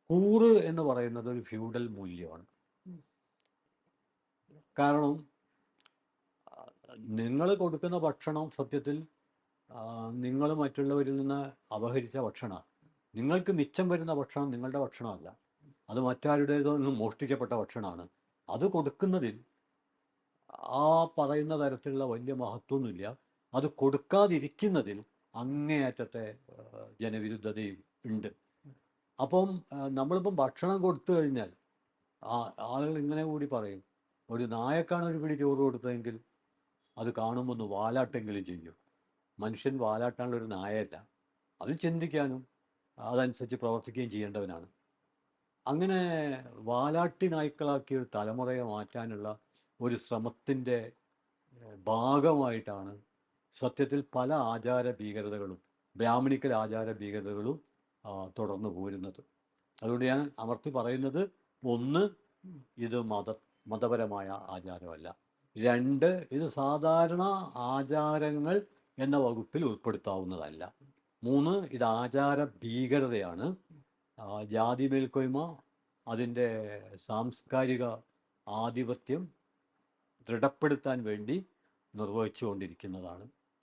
കൂറ് എന്ന് പറയുന്നത് ഒരു ഫ്യൂഡൽ മൂല്യമാണ്. കാരണം നിങ്ങൾ കൊടുക്കുന്ന ഭക്ഷണം സത്യത്തിൽ നിങ്ങൾ മറ്റുള്ളവരിൽ നിന്ന് അപഹരിച്ച ഭക്ഷണമാണ്. നിങ്ങൾക്ക് മിച്ചം വരുന്ന ഭക്ഷണം നിങ്ങളുടെ ഭക്ഷണമല്ല, അത് മറ്റാരുടേതോ നിന്നും മോഷ്ടിക്കപ്പെട്ട ഭക്ഷണമാണ്. അത് കൊടുക്കുന്നതിൽ ആ പറയുന്ന തരത്തിലുള്ള വലിയ മഹത്വമൊന്നുമില്ല. അത് കൊടുക്കാതിരിക്കുന്നതിൽ അങ്ങേയറ്റത്തെ ജനവിരുദ്ധതയും ഉണ്ട്. അപ്പം നമ്മളിപ്പം ഭക്ഷണം കൊടുത്തു കഴിഞ്ഞാൽ ആളുകൾ ഇങ്ങനെ കൂടി പറയും, ഒരു നായക്കാണ് ഒരു പിടി ചോറ് കൊടുത്തതെങ്കിൽ അത് കാണുമ്പോൾ ഒന്ന് വാലാട്ടെങ്കിലും ചെയ്യും. മനുഷ്യൻ വാലാട്ടാനുള്ളൊരു നായയല്ല, അവൻ ചിന്തിക്കാനും അതനുസരിച്ച് പ്രവർത്തിക്കുകയും ചെയ്യേണ്ടവനാണ്. അങ്ങനെ വാലാട്ടി നായ്ക്കളാക്കിയ ഒരു തലമുറയെ മാറ്റാനുള്ള ഒരു ശ്രമത്തിൻ്റെ ഭാഗമായിട്ടാണ് സത്യത്തിൽ പല ആചാര ഭീകരതകളും, ബ്രാഹ്മണിക്കൽ ആചാര ഭീകരതകളും തുടർന്നു പോരുന്നത്. അതുകൊണ്ട് ഞാൻ അമർത്തി പറയുന്നത്, ഒന്ന്, ഇത് മതപരമായ ആചാരമല്ല. രണ്ട്, ഇത് സാധാരണ ആചാരങ്ങൾ എന്ന വകുപ്പിൽ ഉൾപ്പെടുത്താവുന്നതല്ല. മൂന്ന്, ഇത് ആചാര ഭീകരതയാണ്. ജാതി മേൽക്കോയ്മ, അതിൻ്റെ സാംസ്കാരിക ആധിപത്യം ദൃഢപ്പെടുത്താൻ വേണ്ടി നിർവഹിച്ചുകൊണ്ടിരിക്കുന്നതാണ്.